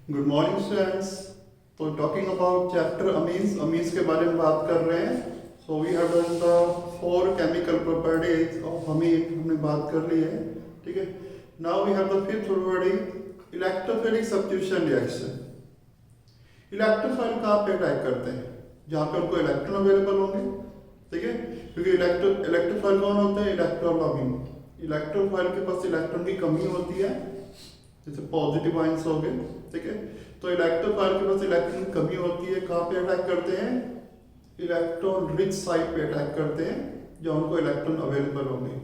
Good morning students. तो talking about chapter amines amines के बारे में बात कर रहे हैं। So we have done the 4 chemical properties of amine, हमने बात कर ली है। ठीक है, now we have the 5th property, electrophilic substitution reaction. Electrophile कहाँ पे अटैक करते हैं? जहाँ पे उनको इलेक्ट्रॉन अवेलेबल होंगे। ठीक है, क्योंकि इलेक्ट्रोफाइल कौन होते हैं? इलेक्ट्रॉन अमीन। इलेक्ट्रोफाइल के पास इलेक्ट्रॉन की कमी होती है, जैसे पॉजिटिव आयंस हो गए। ठीक है, तो इलेक्ट्रोफाइल के पास इलेक्ट्रॉन की कमी होती है। कहाँ पे अटैक करते हैं? इलेक्ट्रॉन रिच साइड पे अटैक करते हैं, जहाँ उनको इलेक्ट्रॉन अवेलेबल होंगे।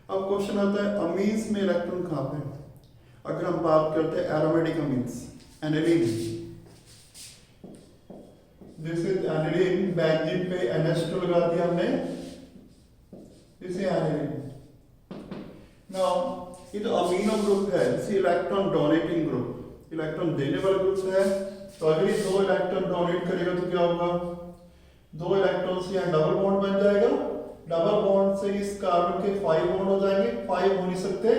अब क्वेश्चन आता है अमीन्स में इलेक्ट्रॉन कहाँ पे? अगर हम बात करते हैं aromatic amines, aniline, this is aniline, benzene पे NH2 लगा दिया हमने, दिस इज एनिलीन। नाउ ये जो अमीनो ग्रुप है, इसे इलेक्ट्रॉन डोनेटिंग ग्रुप, इलेक्ट्रॉन देने वाला ग्रुप है। तो अगर ये 2 इलेक्ट्रॉन डोनेट करेगा तो क्या होगा? 2 इलेक्ट्रॉन से यहाँ डबल बॉन्ड बन जाएगा। डबल बॉन्ड से इस कार्बन के 5 बॉन्ड हो जाएंगे, 5 हो नहीं सकते,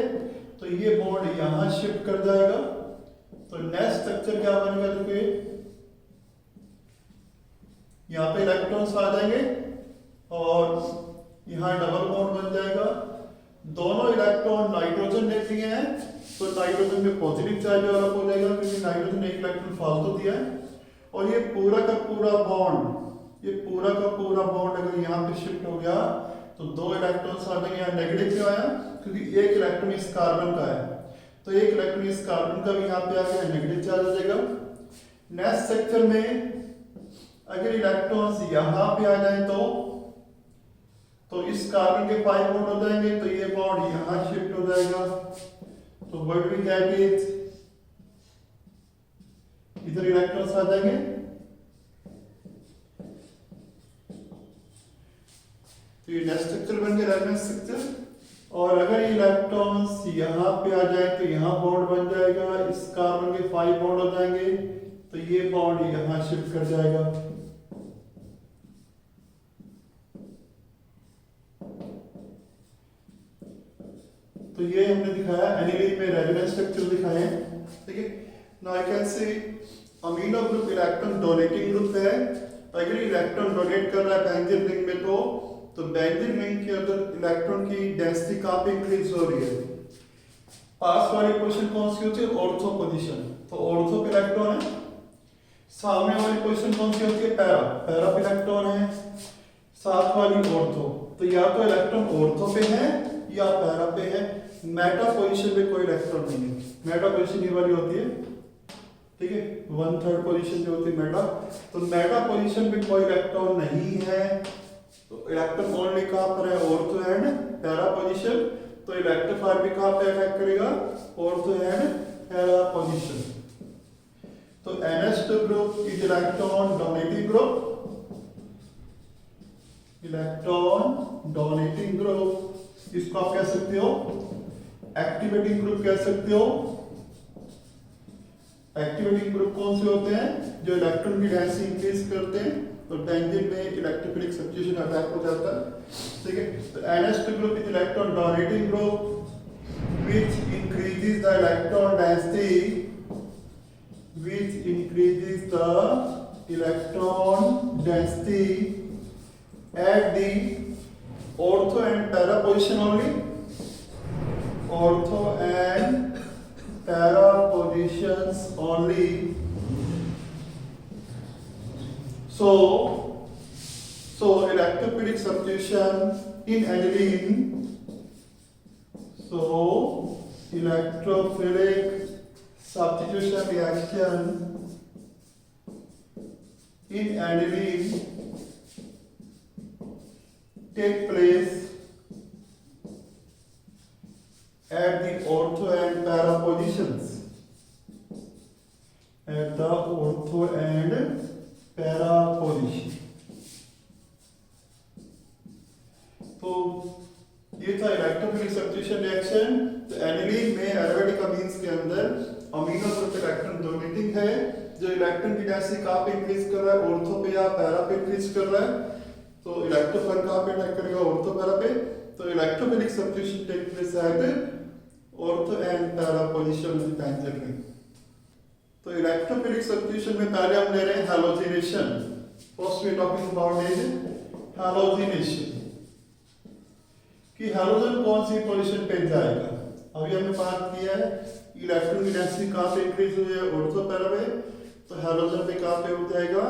तो ये बॉन्ड यहाँ शिफ्ट कर जाएगा। तो नेक्स्ट स्ट्रक्चर क्या बनेगा? देखिए यहाँ पे इलेक्ट्रॉन्स आ जाएंगे और यहाँ डबल बॉन्ड बन जाएगा। दोनों इलेक्ट्रॉन नाइट्रोजन ले लिए हैं, तो नाइट्रोजन में पॉजिटिव चार्ज डेवलप हो जाएगा, क्योंकि नाइट्रोजन ने एक इलेक्ट्रॉन फालतू दिया है। और ये पूरा का पूरा बॉन्ड, ये पूरा का पूरा बॉन्ड अगर यहाँ पे शिफ्ट हो गया तो 2 इलेक्ट्रॉन्स आ जाएंगे। यहाँ नेगेटिव क्यों आया? क्योंकि एक इलेक्ट्रॉन इस कार्बन का है, तो एक इलेक्ट्रॉन इस कार्बन का भी यहाँ पे आ गया, नेगेटिव चार्ज हो जाएगा। नेक्स्ट सेक्टर में अगर इलेक्ट्रॉन्स यहाँ पे आ जाए तो इस कार्बन के 5 बॉन्ड हो जाएंगे, तो ये बॉन्ड यहाँ शिफ्ट हो जाएगा। तो व्हाट वी गेट इज, इधर इलेक्ट्रॉन्स आ जाएंगे, तो ये नेक्स्ट स्ट्रक्चर बन गया, रेजोनेंस स्ट्रक्चर। और अगर इलेक्ट्रॉन्स यहाँ पे आ जाए तो यहाँ बॉन्ड बन जाएगा, इस कार्बन के 5 बॉन्ड हो जाएंगे, तो ये बॉन्ड यहाँ शिफ्ट कर जाएगा। तो ये हमने दिखाया, एनिलीन में रेजोनेंस स्ट्रक्चर दिखाए हैं। ठीक है, now I can say amino group electron donating group है। अगर इलेक्ट्रॉन डोनेट कर रहा है बेंजीन रिंग में, तो बेंजीन रिंग के अंदर इलेक्ट्रॉन की डेंसिटी कहाँ पे इंक्रीज हो रही है? पास वाली पोजीशन कौन सी होती है? ऑर्थो पोजीशन, तो ऑर्थो पे इलेक्ट्रॉन है। सामने वाली पोजीशन कौन सी होती है? पैरा, पैरा पे इलेक्ट्रॉन है। साथ वाली ऑर्थो, तो या तो इलेक्ट्रॉन ऑर्थो पे है या पैरा पे है। मेटा पोजीशन में कोई इलेक्ट्रॉन नहीं है। मेटा पोजीशन ये वाली होती है, ठीक है, 1/3 पोजीशन जो होती है मेटा। तो मेटा पोजीशन में कोई इलेक्ट्रॉन नहीं है, तो इलेक्ट्रॉन ओनली कहां पर है? Ortho and para position. तो इलेक्ट्रोफाइल भी कहां पे अटैक करेगा? Ortho and para position. तो NH2 group is electron donating group, electron donating group. इसको आप कह सकते हो एक्टिवेटिंग ग्रुप कह सकते हो। एक्टिवेटिंग ग्रुप कौन से होते हैं? जो इलेक्ट्रॉन की डेंसिटी इंक्रीज करते हैं, तो बेंजीन में इलेक्ट्रोफिलिक सब्स्टिट्यूशन अटैक हो जाता है। ठीक है, तो NH2 group is electron donating group which increases the electron density, which increases the electron density at the ortho and para position only, ortho and para positions only. So electrophilic substitution in aniline, so electrophilic substitution reaction in aniline take place at the ortho and para positions, at the ortho and para position। तो ये था electrophilic substitution reaction. तो aniline में aromatic amines के अंदर amino group electron donating है, जो electron की डेंसिटी कहाँ पे इंक्रीज कर रहा है? ऑर्थो पे या पैरा पे इंक्रीज कर रहा है। तो इलेक्ट्रोफाइल कहाँ पे अटैक करेगा? ऑर्थो पैरा पे। तो electrophilic substitution take place at ortho and para position with tangent ring। तो इलेक्ट्रोफिलिक सब्स्टिट्यूशन में पहले हम ले रहे हैं halogenation. First we talking about is halogenation कि हैलोजन कौन सी पोजीशन पे जाएगा। अभी हमने बात किया है इलेक्ट्रॉन की डेंसिटी कहाँ पे इंक्रीज हुई है, ऑर्थो पैरा पे, तो हैलोजन पे कहाँ पे हो जाएगा,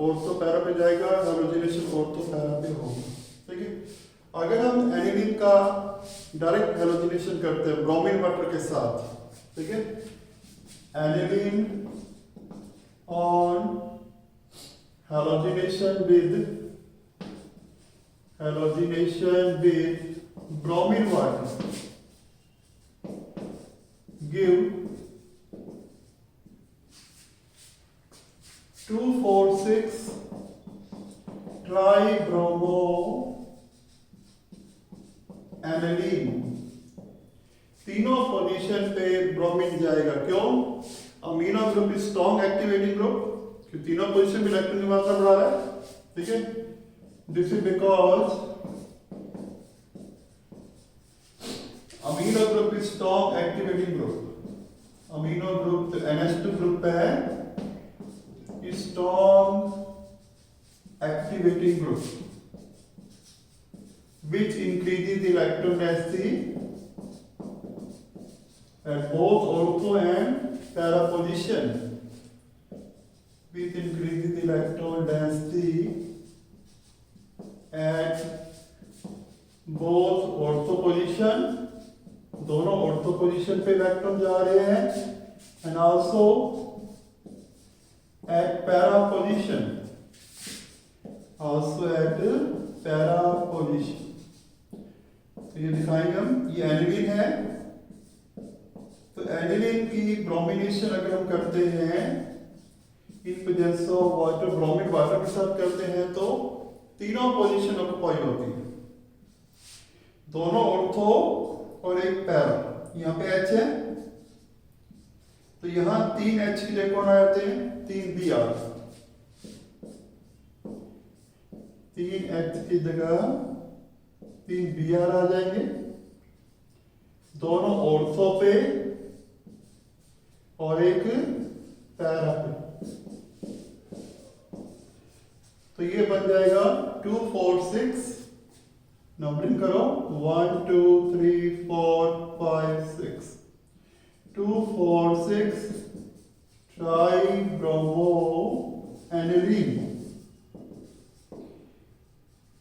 ऑर्थो पैरा पे जाएगा, हैलोजिनेशन ऑर्थो पैरा पे होगा। ठीक है, अगर हम एनिलीन का डायरेक्ट हैलोजिनेशन करते हैं ब्रोमीन वाटर के साथ, ठीक है, aniline on halogenation with bromine water give 2,4,6 tribromo aniline। तीनों पोजीशन पे ब्रोमीन जाएगा। क्यों? Amino group is strong activating group, क्योंकि तीनों पोजीशन में इलेक्ट्रॉन की मात्रा बढ़ा रहा है। ठीक है, this is because amino group is strong activating group. Amino group NH2 group पे है, strong activating group which increases the electron density at both ortho and para position, which increases the electron density at both ortho position, दोनों ortho position पे electron जा रहे हैं, and also at para position, also at para position. तो ये दिखाएंगे हम, ये एनिलीन है, तो एनिलीन की ब्रोमिनेशन अगर हम करते हैं in presence of water, bromine water के साथ करते हैं, तो तीनों पोजीशन ऑक्युपाई होती है, दोनों ऑर्थो और एक पैरा। यहाँ पे H है, तो यहाँ 3 H की जगह कौन आ जाते हैं, 3 Br, 3 H की जगह 3 Br आ जाएंगे, दोनों ऑर्थो पे और एक पैरा पे। तो ये बन जाएगा 2, 4, 6, नंबरिंग करो 1, 2, 3, 4, 5, 6, 2, 4, 6 ट्राइब्रोमो एनिलीन।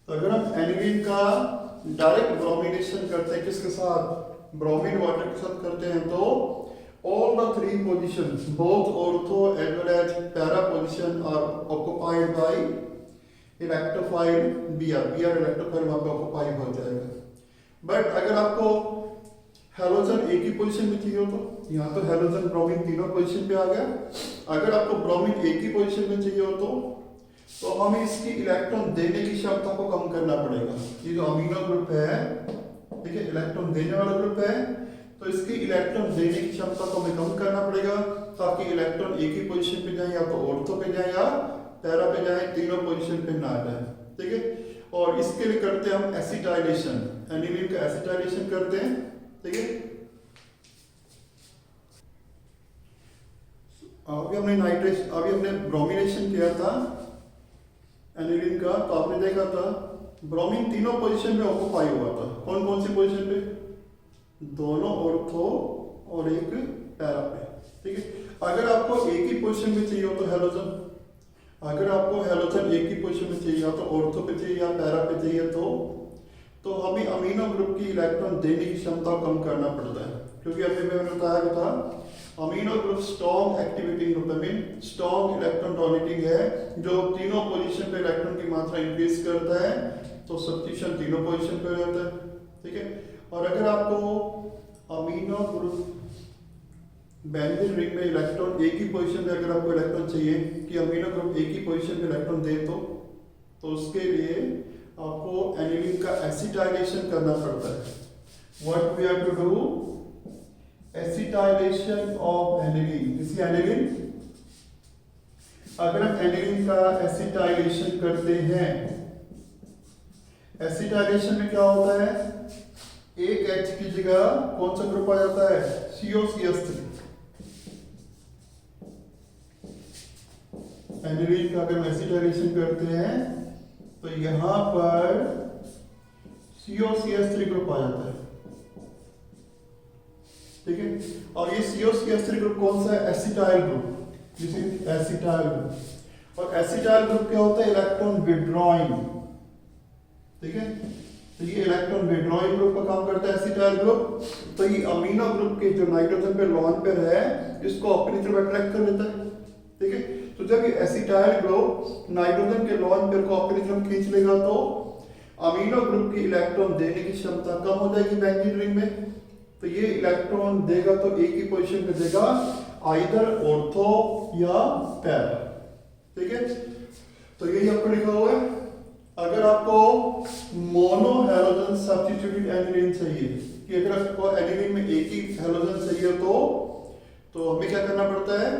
तो अगर हम एनिलीन का डायरेक्ट ब्रोमिनेशन करते हैं किसके साथ, ब्रोमीन वाटर के साथ करते हैं, तो all the 3 positions both ortho as well as para position are occupied by electrophile Br electrophile वहां पे ऑक्युपाई हो जाएगा। बट अगर आपको हैलोजन एक ही पोजीशन में चाहिए हो, तो यहाँ तो हैलोजन ब्रोमीन तीनों पोजीशन पे आ गया। अगर आपको ब्रोमीन एक ही पोजीशन में चाहिए हो, तो हमें इसकी इलेक्ट्रॉन देने की क्षमता को कम करना पड़ेगा। ये जो अमीनो ग्रुप है, ठीक है, इलेक्ट्रॉन देने वाला ग्रुप है, तो इसकी इलेक्ट्रॉन देने की क्षमता को हमें कम करना पड़ेगा, ताकि इलेक्ट्रॉन एक ही पोजीशन पे जाए, या तो ऑर्थो पे जाए या पैरा पे जाए, तीनों पोजीशन पे ना जाए। ठीक है, और इसके लिए करते हैं हम एसिटाइलेशन, एनिलीन का एसिटाइलेशन करते हैं। ठीक है, अभी हमने ब्रोमिनेशन किया था एनिलीन का, तो आपने देखा था ब्रोमीन तीनों पोजीशन में ऑक्युपाई हुआ था। कौन कौन सी पोजीशन पे, दोनों ऑर्थो और एक पैरा पे। ठीक है, अगर आपको एक ही पोजीशन में चाहिए हो तो हैलोजन, अगर आपको हैलोजन एक ही पोजीशन में चाहिए, या तो ऑर्थो पे चाहिए या पैरा पे चाहिए, तो हमें अमीनो ग्रुप की इलेक्ट्रॉन देने की क्षमता कम करना पड़ता है, क्योंकि अभी मैंने बताया था amino group strong activating group, mean strong electron donating है, जो तीनों पोजीशन पे इलेक्ट्रॉन की मात्रा इंक्रीज करता है, तो सब्स्टिट्यूशन तीनों पोजीशन पे हो जाता है। ठीक है, और अगर आपको अमीनो ग्रुप बेंजीन रिंग में इलेक्ट्रॉन एक ही पोजीशन में, अगर आपको इलेक्ट्रॉन चाहिए कि अमीनो ग्रुप एक ही पोजीशन में इलेक्ट्रॉन दे, तो उसके लिए आपको एनिलीन का एसिटाइलेशन करना पड़ता है। What we have to do, acetylation of aniline. This aniline, अगर हम एनिलीन का एसिटाइलेशन करते हैं, एसिटाइलेशन में क्या होता है, एक H की जगह कौन सा ग्रुप आ जाता है, COCH3, एनिलीन का अगर हम एसिटाइलेशन करते हैं तो यहां पर COCH3 ग्रुप आ जाता है, ठीक है। और ये COCH3 ग्रुप कौन सा है? Acetyl group, this is acetyl group. और एसिटाइल ग्रुप क्या होता है? इलेक्ट्रॉन विड्रॉइंग, ठीक है। तो ये इलेक्ट्रॉन विड्रॉइंग ग्रुप का काम करता है एसिटाइल ग्रुप। तो ये अमीनो ग्रुप के जो नाइट्रोजन पे लॉन पेयर है इसको अपनी तरफ अट्रैक्ट कर लेता है, ठीक है। तो जब ये एसिटाइल ग्रुप नाइट्रोजन के लॉन पेयर को अपनी तरफ खींच लेगा तो अमीनो ग्रुप की इलेक्ट्रॉन देने की क्षमता कम हो जाएगी बेंजीन रिंग में। तो ये इलेक्ट्रॉन देगा तो एक ही पोजीशन पे देगा, आइदर ऑर्थो या पैरा, ठीक है। तो यही आपको लिखा हुआ है। अगर आपको मोनो हैलोजन सब्स्टिट्यूटेड एनिलीन चाहिए, कि अगर आपको एनिलीन में एक ही हैलोजन चाहिए तो हमें क्या करना पड़ता है?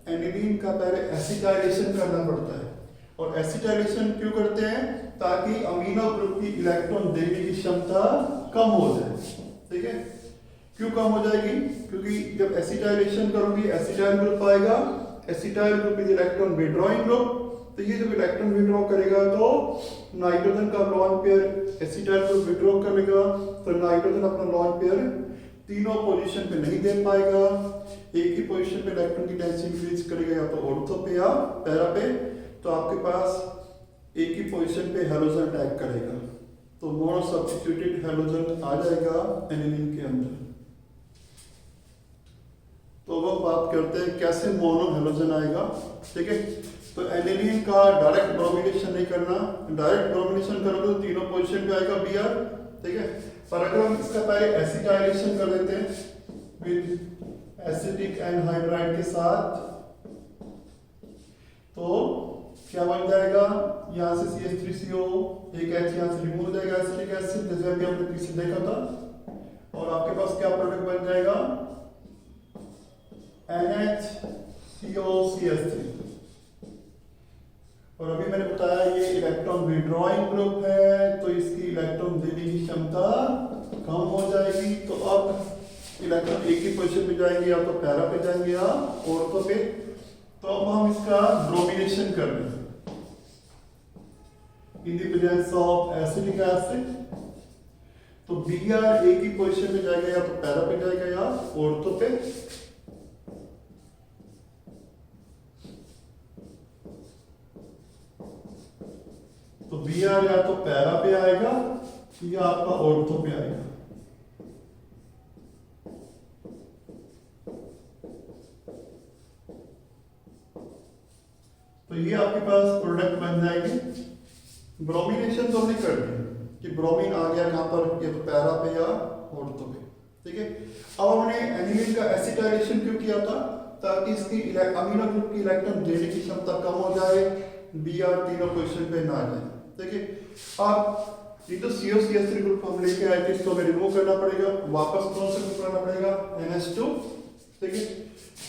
एनिलीन का पहले एसिटाइलेशन करना पड़ता है। और एसिटाइलेशन क्यों करते हैं? ताकि अमीनो ग्रुप की इलेक्ट्रॉन देने की क्षमता कम हो जाए, ठीक है। क्यों कम हो जाएगी? क्योंकि जब एसिटाइलेशन करोगे एसिटाइल ग्रुप आएगा, acetyl group is electron withdrawing group. तो ये जब इलेक्ट्रॉन विड्रॉ करेगा तो नाइट्रोजन का lone pair acetyl group withdraw करेगा, तो नाइट्रोजन अपना लॉन पेयर तीनों पोजीशन पे नहीं दे पाएगा, एक ही पोजीशन पे इलेक्ट्रॉन की डेंसिटी इंक्रीज करेगा, या तो ऑर्थो पे या पैरा पे। तो आपके पास एक ही पोजीशन पे हैलोजन अटैक करेगा, तो मोनो सब्स्टिट्यूटेड हैलोजन आ जाएगा एनिलीन के अंदर। तो अब बात करते हैं कैसे मोनो हैलोजन आएगा, ठीक है। तो एनिलीन का डायरेक्ट ब्रोमिनेशन नहीं करना, डायरेक्ट ब्रोमिनेशन करोगे तो तीनों पोजीशन पे आएगा Br, ठीक है। पर अगर हम इसका पहले एसिटाइलेशन कर देते हैं विद एसिटिक एनहाइड्राइड के साथ, तो क्या बन जाएगा? यहाँ से CH3CO, एक H यहाँ से रिमूव हो जाएगा एसिटिक एसिड, जैसे अभी हमने पीछे देखा था। और आपके पास क्या प्रोडक्ट बन जाएगा? NHCOCH3। और अभी मैंने बताया ये इलेक्ट्रॉन विड्रॉइंग ग्रुप है, तो इसकी इलेक्ट्रॉन देने की क्षमता कम हो जाएगी। तो अब इलेक्ट्रॉन एक ही पोजीशन पे जाएंगे, या तो पैरा पे जाएंगे या ऑर्थो पे। तो अब हम इसका ब्रोमिनेशन कर रहे हैं in the presence of acetic acid. तो Br एक ही पोजीशन पे जाएगा, या तो पैरा पे जाएगा या ऑर्थो पे। तो Br या तो पैरा पे आएगा या आपका ऑर्थो पे आएगा। तो ये आपके पास प्रोडक्ट बन जाएंगे। ब्रोमिनेशन तो हमने कर दिया कि ब्रोमीन आ गया कहां पर, या तो पैरा पे या ऑर्थो पे, ठीक है। अब हमने एनिलीन का एसिटाइलेशन क्यों किया था? ताकि इसकी अमीनो ग्रुप की इलेक्ट्रॉन देने की क्षमता कम हो जाए, Br तीनों पोजीशन पे ना आ जाए, ठीक है। अब ये तो COCH3 ग्रुप हम लेके आए थे, इसको हमें रिमूव करना पड़ेगा, वापस कौन सा ग्रुप करना पड़ेगा? NH2, ठीक है।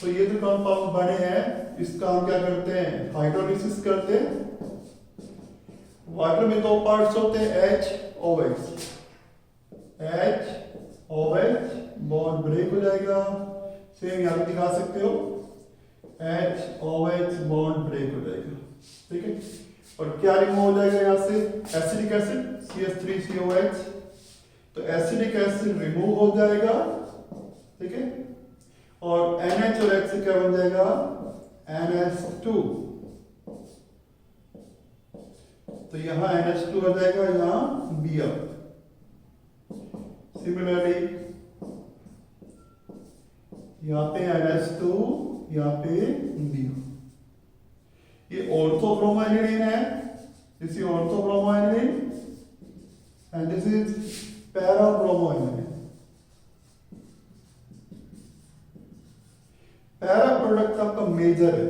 तो ये जो कंपाउंड बने हैं इसका हम क्या करते हैं? हाइड्रोलिसिस करते हैं। वाटर में दो पार्ट्स होते हैं HOH, HOH बॉन्ड ब्रेक हो जाएगा, सेम यहाँ पे दिखा सकते हो, HOH बॉन्ड ब्रेक हो जाएगा, ठीक है। और क्या रिमूव हो जाएगा यहाँ से? Acidic acid CH3COH। तो एसिडिक एसिड रिमूव हो जाएगा, ठीक है। और NH और H से क्या बन जाएगा? NH2। तो यहां NH2 आ जाएगा, यहां Br। सिमिलरली यहां पे NH2, यहां पे Br। ये ऑर्थो-ब्रोमो एनिलीन है, this is ortho-bromo aniline and this is para-bromo aniline. Para product आपका मेजर है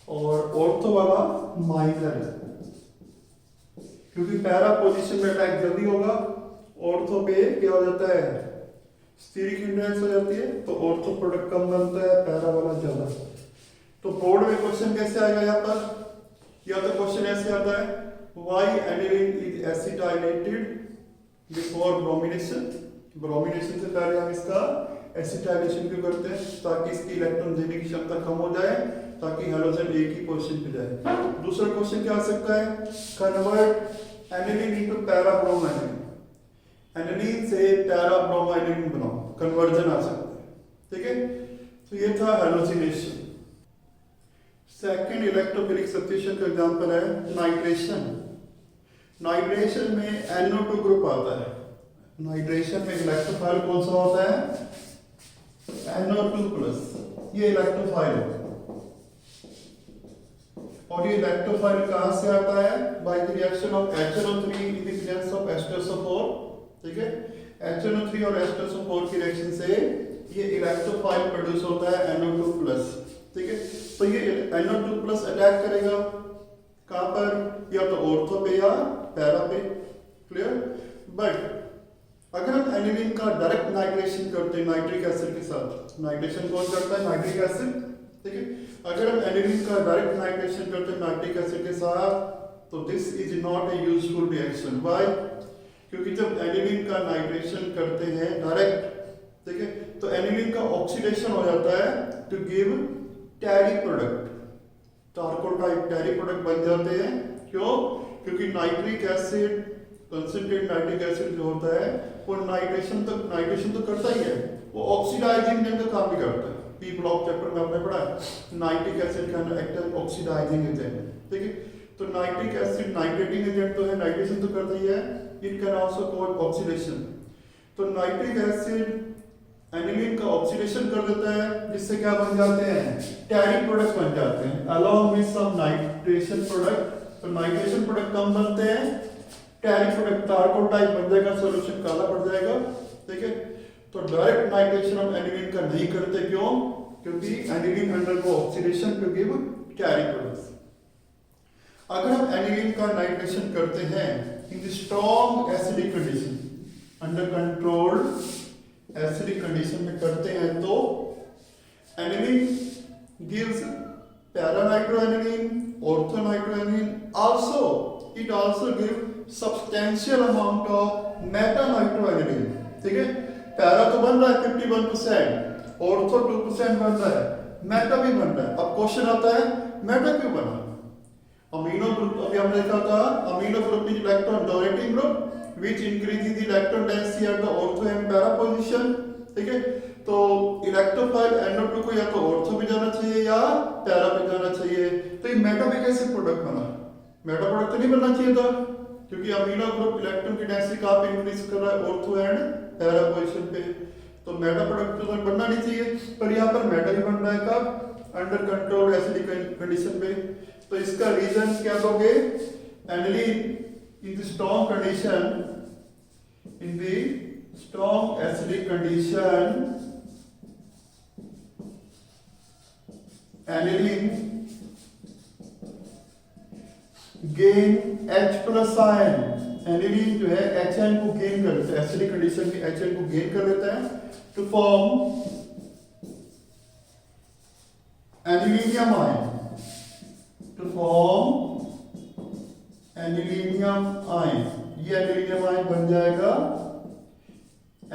और ऑर्थो वाला माइनर है, क्योंकि पैरा पोजीशन में अटैक जल्दी होगा, ऑर्थो पे क्या हो जाता है? स्टीरिक हिंड्रेंस हो जाती है, तो ऑर्थो प्रोडक्ट कम बनता है, पैरा वाला ज्यादा। तो बोर्ड में क्वेश्चन कैसे आएगा यहाँ पर? या तो क्वेश्चन ऐसे आता है, why aniline is acetylated before bromination. Bromination से पहले हम इसका एसिटाइलेशन क्यों करते हैं? ताकि इसकी इलेक्ट्रॉन देने की क्षमता कम हो जाए, ताकि हैलोजन एक ही पोजीशन पे जाए। दूसरा क्वेश्चन क्या आ सकता है? कन्वर्ट एनिलीन इनटू पैराब्रोमाइनिन, एनिलीन से पैराब्रोमाइनिन बनाओ, कन्वर्जन आ सकता है, ठीक है। तो ये था हैलोजिनेशन। सेकंड इलेक्ट्रोफिलिक सब्स्टिट्यूशन का एग्जांपल है नाइट्रेशन। नाइट्रेशन में NO2 ग्रुप आता है। नाइट्रेशन में इलेक्ट्रोफाइल कौन सा होता है? NO2+, ये इलेक्ट्रोफाइल है। और ये इलेक्ट्रोफाइल कहां से आता है? By the reaction of HNO3 in the presence of H2SO4, ठीक है। HNO3 और H2SO4 की रिएक्शन से ये इलेक्ट्रोफाइल प्रोड्यूस होता है NO2+, ठीक है। तो ये NO2+ अटैक करेगा कहां पर? या तो ऑर्थो पे या पैरा पे, क्लियर। बट अगर हम एनिलीन का डायरेक्ट नाइट्रेशन करते हैं नाइट्रिक एसिड के साथ, नाइट्रेशन कौन करता है? नाइट्रिक एसिड, ठीक है। अगर हम एनिलीन का डायरेक्ट नाइट्रेशन करते हैं नाइट्रिक एसिड के साथ, तो this is not a useful reaction. Why? क्योंकि जब एनिलीन का नाइट्रेशन करते हैं डायरेक्ट, ठीक है, तो एनिलीन का ऑक्सीडेशन हो जाता है to give tarry product, charcoal type tarry product बन जाते हैं। क्यों? क्योंकि nitric acid, concentrate nitric acid जो होता है वो नाइट्रेशन तो करता ही है, वो ऑक्सीडाइजिंग एजेंट का काम भी करता है। पी ब्लॉक चैप्टर में आपने पढ़ा है nitric acid can act as oxidising agent, ठीक है। तो नाइट्रिक एसिड नाइट्रेटिंग एजेंट तो है, नाइट्रेशन तो करता ही है, it can also cause oxidation. तो नाइट्रिक एसिड एनिलीन का ऑक्सीडेशन कर देता है, जिससे क्या बन जाते हैं? टैरी प्रोडक्ट बन जाते हैं along with some nitration product. तो नाइट्रेशन प्रोडक्ट कम बनते हैं, टैरी प्रोडक्ट चारकोल टाइप बन जाएगा, सॉल्यूशन काला पड़ जाएगा, ठीक है। तो डायरेक्ट नाइट्रेशन हम एनिलीन का नहीं करते, क्यों? क्योंकि aniline undergo oxidation to give tarry products. अगर हम एनिलीन का नाइट्रेशन करते हैं in the strong acidic condition, under controlled acidic condition में करते हैं, तो aniline gives paranitroaniline, orthonitroaniline, also it also give substantial amount of metanitroaniline, ठीक है। पैरा तो बन रहा है 51%, ऑर्थो 2% बन रहा है, मेटा भी बन रहा है। अब क्वेश्चन आता है मेटा क्यों बना? अमीनो ग्रुप अभी हमने देखा था, amino group is electron donating group which increases the electron density at the ortho and para position, ठीक है। तो इलेक्ट्रोफाइल NO2 को या तो ऑर्थो पे जाना चाहिए या पैरा पे जाना चाहिए। तो ये मेटा पे कैसे प्रोडक्ट बना? मेटा प्रोडक्ट तो नहीं बनना चाहिए था, क्योंकि अमीनो ग्रुप इलेक्ट्रॉन की डेंसिटी कहां पे इंक्रीज कर रहा है? ऑर्थो एंड पैरा पोजीशन पे। तो मेटा प्रोडक्ट तो बनना नहीं चाहिए, पर यहाँ पर मेटा ही बन रहा है कब? अंडर कंट्रोल एसिडिक कंडीशन पे। तो इसका रीजन क्या दोगे? Aniline in the strong condition, in the strong acidic condition, aniline gain H+ ion, aniline जो है HN को गेन कर लेता है, एसिडिक कंडीशन में HN को गेन कर लेता है to form anilinium ion, to form anilinium ion. ये एनिलीनियम आयन बन जाएगा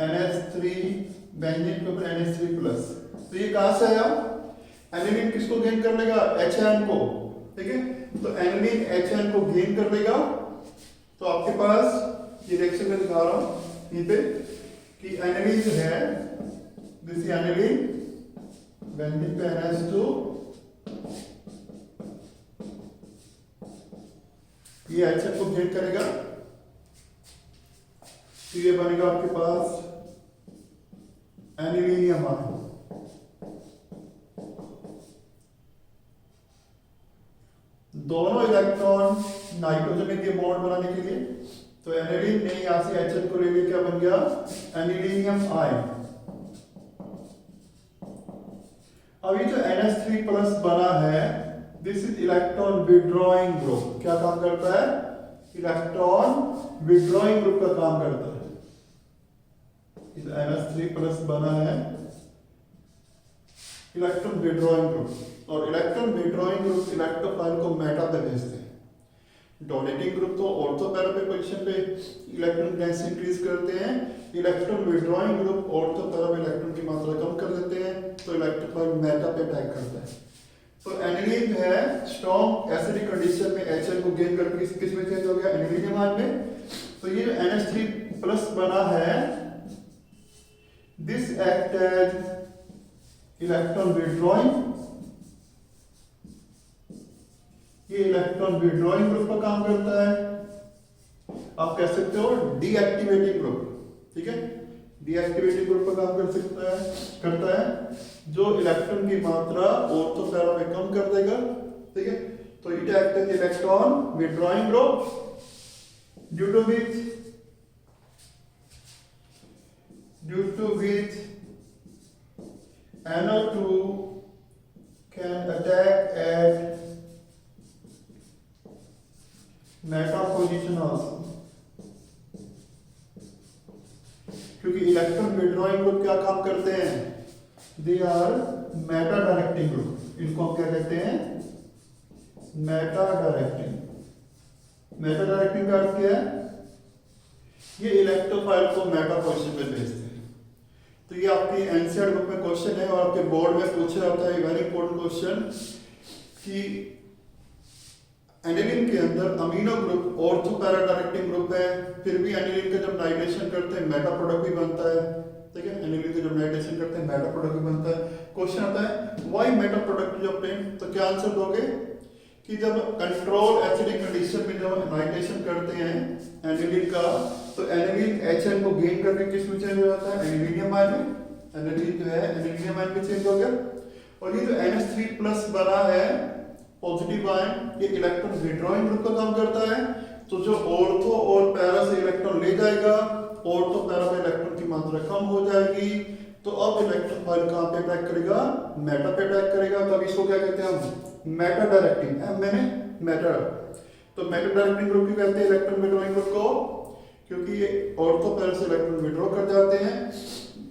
NH3 बेंजीन के ऊपर NH3+। तो ये कहां से आया? एनिलीन किसको गेन कर लेगा? HN को, ठीक है। तो एनिलीन HN को गेन कर लेगा। तो आपके पास ये रिएक्शन में दिखा रहा हूं यहीं पे कि एनिलीन जो है, दिस एनिलीन बेंजीन पे NH2, ये HN को गेन करेगा, तो ये बनेगा आपके पास एनिलीनियम आयन। दोनों इलेक्ट्रॉन नाइट्रोजन में के बॉन्ड बनाने के लिए, तो एनिलीन ने यहां से HN को ले लिया, क्या बन गया? Anilinium ion. अभी जो NH3+ बना है, this is electron withdrawing group. क्या काम करता है? इलेक्ट्रॉन विड्रॉइंग ग्रुप का काम करता है। इस NH3+ बना है इलेक्ट्रॉन विड्रॉइंग ग्रुप, और इलेक्ट्रॉन विड्रॉइंग ग्रुप इलेक्ट्रोफाइल को मेटा पे भेजते हैं। डोनेटिंग ग्रुप तो ऑर्थो पैरा पे पोजीशन पे इलेक्ट्रॉन डेंसिटी इंक्रीज करते हैं, electron withdrawing group ortho para में इलेक्ट्रॉन की मात्रा कम कर देते हैं, तो इलेक्ट्रोफाइल मेटा पे अटैक करता है। तो एनिलीन है स्ट्रॉन्ग एसिडिक कंडीशन में HN को गेन करके किस में चेंज हो गया, एनिलीन मान में। तो ये जो NH3+ बना है, this act as electron withdrawing, ये इलेक्ट्रॉन विड्रॉइंग ग्रुप का काम करता है। आप कह सकते हो डीएक्टिवेटिंग ग्रुप, ठीक है, डीएक्टिवेटिंग ग्रुप का काम करता है जो इलेक्ट्रॉन की मात्रा ऑर्थो पैरा में कम कर देगा, ठीक है। तो it act as electron withdrawing group due to which NO2 can attack at meta position also, क्योंकि इलेक्ट्रॉन विड्रॉइंग ग्रुप क्या काम करते हैं, they are meta directing group. इनको हम क्या कहते हैं, मेटा डायरेक्टिंग। मेटा डायरेक्टिंग का अर्थ क्या है, ये इलेक्ट्रोफाइल को मेटा पोजीशन में भेजते हैं। तो ये आपकी एनसीईआरटी बुक में क्वेश्चन है और आपके बोर्ड में पूछा जाता है, वेरी इंपॉर्टेंट क्वेश्चन, कि एनिलीन के अंदर amino group ortho para directing group है, फिर भी एनिलीन का जब नाइट्रेशन करते हैं मेटा प्रोडक्ट भी बनता है, ठीक है। एनिलीन का जब नाइट्रेशन करते हैं मेटा प्रोडक्ट भी बनता है। क्वेश्चन आता है व्हाई मेटा प्रोडक्ट जो ऑब्टेन, तो क्या आंसर दोगे कि जब कंट्रोल एसिडिक कंडीशन में जब नाइट्रेशन करते हैं एनिलीन का, तो एनिलीन HN को गेन करके किस में चेंज हो जाता है, एनिलीनियम आयन में। एनिलीन जो है एनिलीनियम आयन में चेंज हो गया। और ये जो NH3+ बना है पॉजिटिव आयन, ये इलेक्ट्रॉन विड्रॉइंग ग्रुप का काम करता है। तो जो ऑर्थो और पैरा से इलेक्ट्रॉन ले जाएगा, ऑर्थो पैरा में इलेक्ट्रॉन की मात्रा कम हो जाएगी, तो अब इलेक्ट्रोफाइल कहां पे अटैक करेगा, मेटा पे अटैक करेगा। तो अब इसको क्या कहते हैं हम, मेटा डायरेक्टिंग। मैंने मेटा, तो मेटा डायरेक्टिंग ग्रुप क्यों कहते हैं इलेक्ट्रॉन विड्रॉइंग ग्रुप को, क्योंकि ये ऑर्थो पैरा से इलेक्ट्रॉन विड्रॉ कर जाते हैं।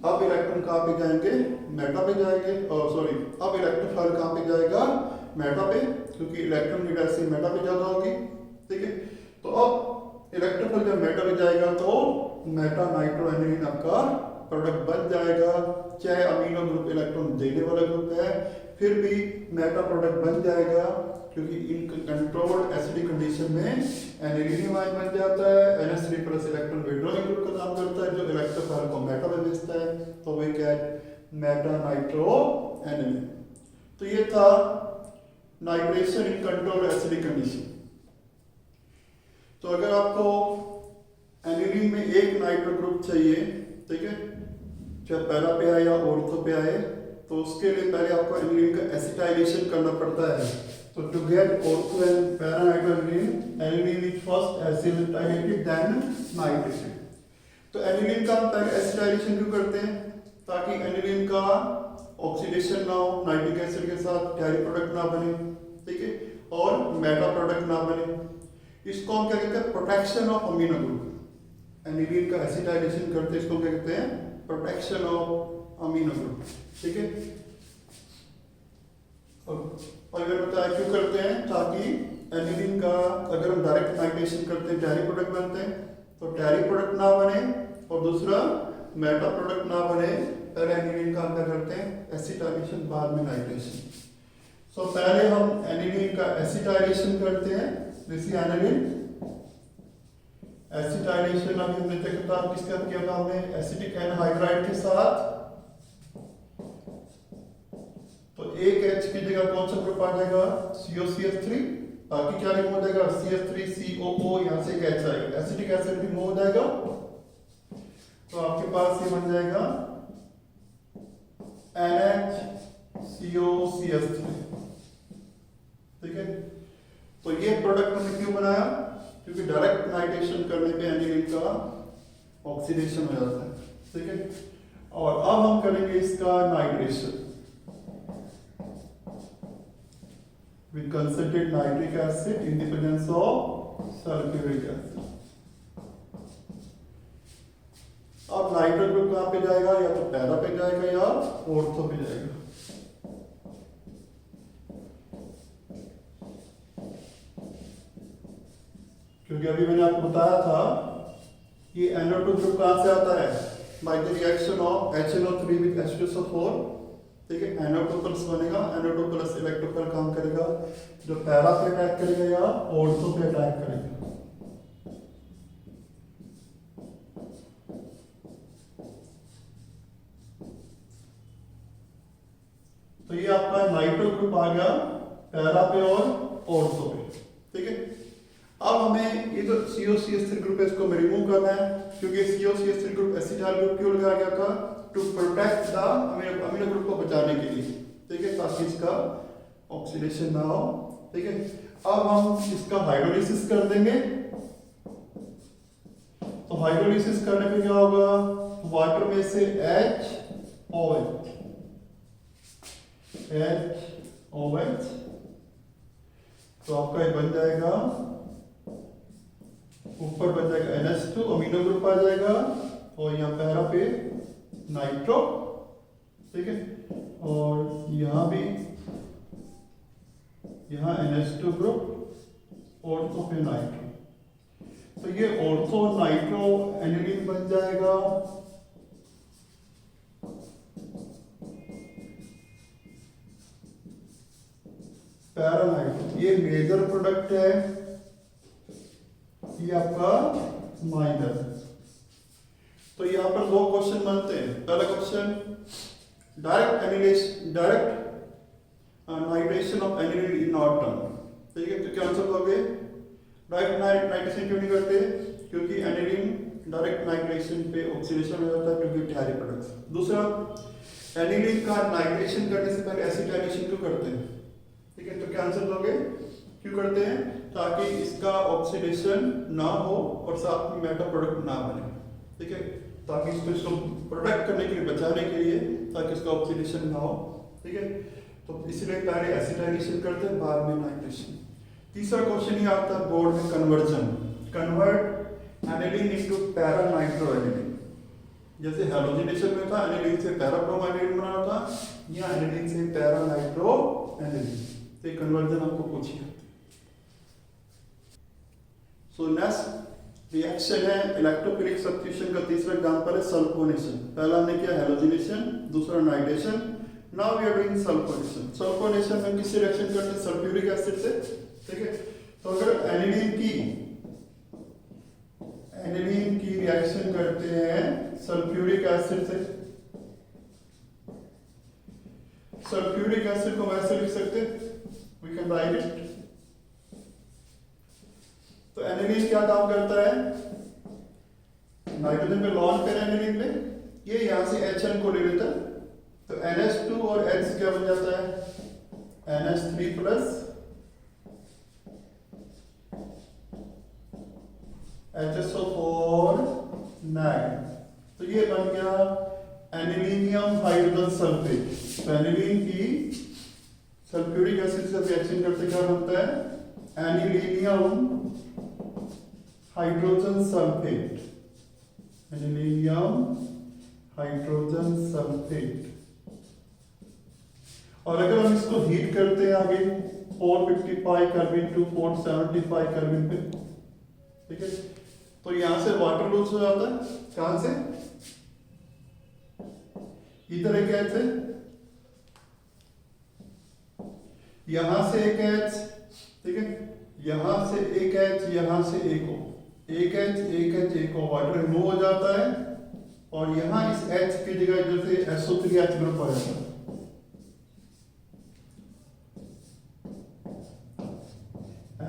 अब इलेक्ट्रॉन कहां पे जाएंगे, मेटा पे जाएंगे, और सॉरी अब इलेक्ट्रोफाइल कहां पे जाएगा, मेटा पे, क्योंकि इलेक्ट्रॉन की डेंसिटी मेटा पे ज्यादा होगी, ठीक है। तो अब इलेक्ट्रोफाइल जब मेटा पे जाएगा तो मेटा नाइट्रो एनिलीन आपका प्रोडक्ट बन जाएगा। चाहे अमीनो ग्रुप इलेक्ट्रॉन देने वाला ग्रुप है, फिर भी मेटा प्रोडक्ट बन जाएगा, क्योंकि इन कंट्रोल्ड एसिडिक कंडीशन में एनिलीनियम आयन बन जाता है। NH3+ इलेक्ट्रॉन विड्रॉइंग ग्रुप का काम करता है, जो इलेक्ट्रोफाइल को मेटा में भेजता है। तो we get meta nitro aniline. तो ये था nitration in controlled acidic condition. तो अगर आपको एनिलीन में एक नाइट्रो ग्रुप चाहिए, ठीक है, चाहे पैरा पे आए या ऑर्थो पे आए, तो उसके लिए पहले आपको एनिलीन का एसिटाइलेशन करना पड़ता है। तो to get ortho and para nitro aniline, aniline is first acetylated then nitration. तो एनिलीन का हम पहले एसिटाइलेशन क्यों करते हैं, ताकि एनिलीन का ऑक्सीडेशन ना हो, नाइट्रिक एसिड के साथ डायरी प्रोडक्ट ना बने, ठीक है, और मेटा प्रोडक्ट ना बने। इसको हम क्या कहते हैं, protection of amino group. Aniline का एसिटाइलेशन करते हैं, इसको क्या कहते हैं, प्रोटेक्शन ऑफ अमीनो ग्रुप, ठीक है। और अगर बताया क्यों करते हैं, ताकि एनिलीन का अगर हम डायरेक्ट नाइट्रेशन करते हैं डायरी प्रोडक्ट बनते हैं, तो डायरी प्रोडक्ट ना बने, और दूसरा मेटा प्रोडक्ट ना बने। पहले एनिलीन का हम क्या करते हैं, एसिटाइलेशन, बाद में नाइट्रेशन। सो पहले हम एनिलीन का एसिटाइलेशन करते हैं, जैसे एनिलीन एसिटाइलेशन अभी हमने देखा था, किसका किया था हमने, एसिटिक एनहाइड्राइड के साथ। तो एक H की जगह कौन सा ग्रुप आ जाएगा, COCH3, बाकी क्या रिमूव हो जाएगा, CH3COO, यहां से एक H आएगा, एसिटिक एसिड रिमूव हो जाएगा। तो आपके पास ये बन जाएगा NHCOCH3, ठीक है। तो ये प्रोडक्ट हमने क्यों बनाया, क्योंकि डायरेक्ट नाइट्रेशन करने पे एनिलीन का ऑक्सीडेशन हो जाता है, ठीक है। और अब हम करेंगे इसका nitration with concentrated nitric acid in the presence of sulfuric acid। अब नाइट्रो ग्रुप कहां पे जाएगा, या तो पैरा पे जाएगा या ऑर्थो पे जाएगा। क्योंकि अभी मैंने आपको बताया था ये NO2 ग्रुप कहां से आता है, by the reaction of HNO3 with H2SO4, ठीक है, NO2 प्लस बनेगा, NO2 प्लस इलेक्ट्रोफिल काम करेगा, जो पैरा पे अटैक करेगा या ऑर्थो पे अटैक करेगा। तो ये आपका नाइट्रो ग्रुप आ गया पैरा पे और ऑर्थो पे, ठीक है। अब हमें ये जो COCH3 ग्रुप है इसको रिमूव करना है, क्योंकि COCH3 ग्रुप एसिटाइल ग्रुप क्यों लगाया गया था, to protect the amino group को बचाने के लिए, ठीक है, ताकि इसका ऑक्सीडेशन ना हो, ठीक है। अब हम इसका हाइड्रोलिसिस कर देंगे। तो हाइड्रोलिसिस करने पे क्या होगा, वाटर में से HOH तो आपका ये बन जाएगा, ऊपर बन जाएगा NH2 अमीनो ग्रुप आ जाएगा, और यहाँ पैरा पे नाइट्रो, ठीक है, और यहाँ भी यहाँ NH2 ग्रुप, ऑर्थो पे नाइट्रो। तो ये ऑर्थो नाइट्रो एनिलीन बन जाएगा। पैरानाइट्रो ये मेजर प्रोडक्ट है, ये आपका माइनर। तो यहाँ पर दो क्वेश्चन बनते हैं। पहला question, direct nitration of aniline in autumn, ठीक है, तो क्या आंसर दोगे? डायरेक्ट नाइट्रेशन क्यों नहीं करते? क्योंकि एनिलीन डायरेक्ट नाइट्रेशन पे ऑक्सीडेशन हो जाता है, क्योंकि टैरी प्रोडक्ट्स। दूसरा, एनिलीन का नाइट्रेशन करने से पहले एसिटाइलेशन क्यों करते हैं, ठीक है, तो क्या आंसर दोगे? क्यों करते हैं? ताकि इसका ऑक्सीडेशन ना हो और साथ में मेटा प्रोडक्ट ना बने, ठीक है, ताकि इसको प्रोडक्ट करने के लिए, बचाने के लिए, ताकि इसका ऑक्सीडेशन ना हो, ठीक है। तो इसलिए पहले एसिटाइलेशन करते हैं, बाद में नाइट्रेशन। तीसरा क्वेश्चन ये आता है बोर्ड में, convert aniline into para nitro aniline. जैसे हैलोजिनेशन में था, एनिलीन से पैराब्रोम एनिलीन बनाना था, या एनिलीन से पैरा नाइट्रो एनिलीन। तो कन्वर्जन आपको पूछिए। सो नेक्स्ट रिएक्शन है इलेक्ट्रोफिलिक सब्स्टिट्यूशन का तीसरा एग्जांपल है सल्फोनेशन। पहला हमने किया हैलोजिनेशन, दूसरा nitration, now we are doing sulphonation. Sulphonation में किससे रिएक्शन करते हैं? सल्फ्यूरिक एसिड से, ठीक है। तो अगर एनिलीन की रिएक्शन करते हैं सल्फ्यूरिक एसिड से, सल्फ्यूरिक एसिड को वैसे लिख सकते हैं, वी कैन राइट इट। तो एनिलीन क्या काम करता है? नाइट्रोजन पे लॉन्च कर एनिलीन पे, ये यहां से HN को ले लेता है, तो NH2 और H क्या बन जाता है? NH3 plus HSO4 9। तो ये बन गया एनिलीनियम हाइड्रोजन सल्फेट। तो एनिलीन की सल्फ्यूरिक एसिड से रिएक्शन करते क्या बनता है? Anilinium hydrogen sulphate, anilinium hydrogen sulphate. और अगर हम इसको हीट करते हैं आगे 455 केल्विन टू 475 केल्विन पे, ठीक है, तो यहां से वाटर लूज हो जाता है। कहां से? इधर एक H है, यहां से एक H, ठीक है, यहां से एक H, यहां से एक O, एक H, एक H, एक O, वाटर रिमूव हो जाता है, और यहां इस H की जगह जैसे SO3H ग्रुप आ जाता है।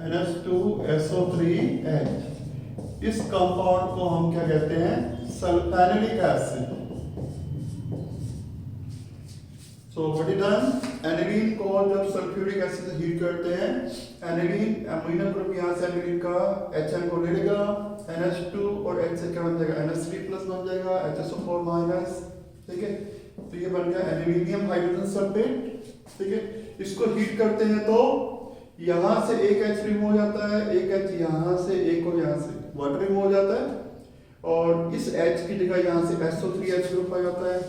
NH2SO3H। इस कंपाउंड को हम क्या कहते हैं? Sulphanilic acid. So what is done? Aniline को जब सल्फ्यूरिक एसिड से हीट करते हैं, एनिलीन अमीनो ग्रुप यहां से एनिलीन का HN को ले लेगा, NH2 और H से क्या बन जाएगा? NH3 प्लस बन जाएगा, HSO4 माइनस, ठीक है। तो ये बन गया एनिलीनियम हाइड्रोजन सल्फेट, ठीक है। इसको हीट करते हैं तो यहां से एक H रिमूव हो जाता है, एक H यहां से, एक और यहां से, वाटर रिमूव हो जाता है, और इस H की जगह यहां से SO3H ग्रुप आ जाता है,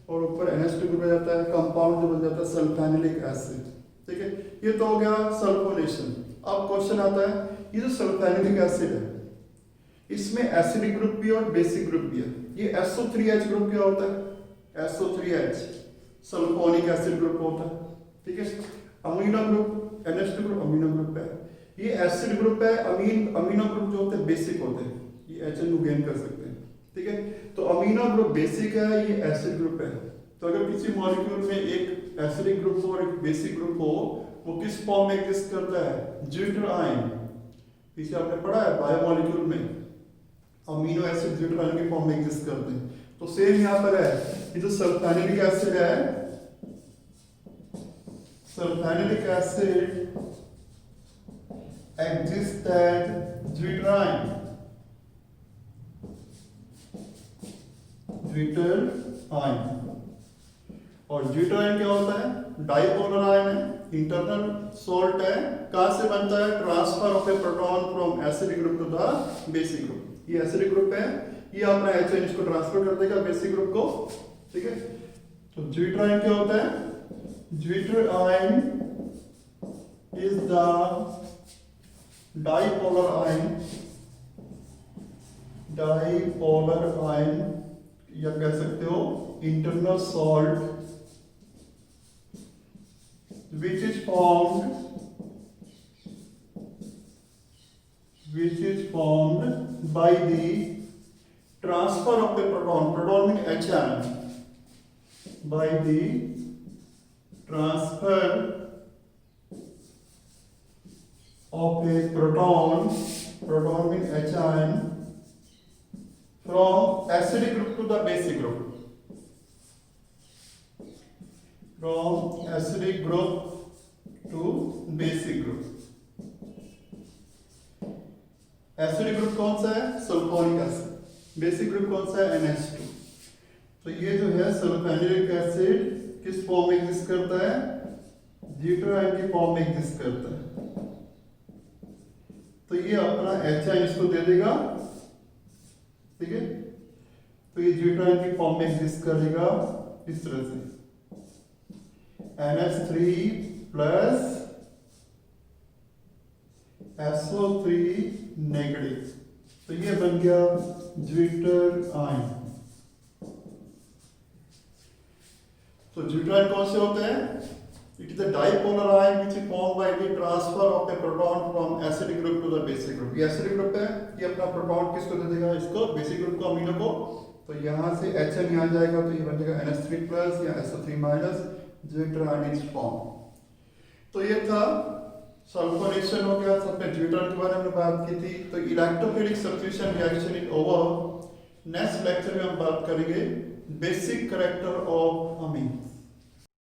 और ऊपर NH2 ग्रुप आ जाता है, कंपाउंड जो बन जाता है सल्फेनिलिक एसिड, ठीक है। ये तो हो गया सल्फोनेशन। अब क्वेश्चन आता है, ये जो सल्फेनिलिक एसिड है, इसमें एसिडिक ग्रुप भी और बेसिक ग्रुप भी है। ये SO3H ग्रुप क्या होता है? SO3H सल्फोनिक एसिड ग्रुप होता है, ठीक है। Amino group NH2 group amino group है, ये एसिड ग्रुप है। अमीनो ग्रुप जो होते हैं बेसिक होते हैं, ये HN गेन कर सकते हैं, ठीक है। तो अमीनो ग्रुप बेसिक है, ये एसिड ग्रुप है। तो अगर किसी मॉलिक्यूल में एक एसिडिक ग्रुप हो और एक बेसिक ग्रुप हो, वो किस फॉर्म में एग्जिस्ट करता है? Zwitter ion. पीछे आपने पढ़ा है बायोमॉलिक्यूल में अमीनो एसिड ज्यूटर आयन के फॉर्म में एग्जिस्ट करते हैं। तो सेम यहाँ पर है, ये जो सल्फेनिलिक एसिड है, sulphanilic acid exist at zwitter ion, zwitter ion. और ज्यूटर आयन क्या होता है? डाइपोलर आयन है, इंटरनल सॉल्ट है। कहां से बनता है? Transfer of a proton from acidic group to the basic group. ये एसिडिक ग्रुप है, ये अपना HN इसको ट्रांसफर कर देगा बेसिक ग्रुप को, ठीक है। तो ज्यूटर आयन क्या होता है? Zwitter ion is the dipolar ion, dipolar ion या कह सकते हो internal salt which is formed by the transfer of the proton means HN, by the transfer of a proton means HN from acidic group to the basic group, from acidic group to basic group। Acidic group कौन सा है? Sulphonic acid. Basic group कौन सा है? NH2। तो ये जो है सल्फेनिलिक एसिड किस फॉर्म में एग्जिस्ट करता है? ज्यूटर आयन की फॉर्म में एग्जिस्ट करता है। तो ये अपना HN इसको दे देगा, ठीक है। तो ये ज्यूटर आयन की फॉर्म में एग्जिस्ट करेगा इस तरह से, NH3 प्लस SO3 नेगेटिव। तो ये बन गया ज्यूटर आयन। तो ज्यूटर आयन कौन से होते हैं? It is the dipolar ion which is formed by the transfer of the proton from acidic group to the basic group. ये एसिडिक ग्रुप है, ये अपना प्रोटॉन किसको दे देगा? इसको, बेसिक ग्रुप को, अमीनो को। तो यहां से HN यहां जाएगा, तो ये बन जाएगा NH3 प्लस या SO3 minus, zwitter ion is form. तो ये था सल्फोनेशन हो गया, सबने ज्यूटर के बारे में बात की थी। तो electrophilic substitution reaction is over. Next lecture में हम बात करेंगे बेसिक कैरेक्टर ऑफ अमीन।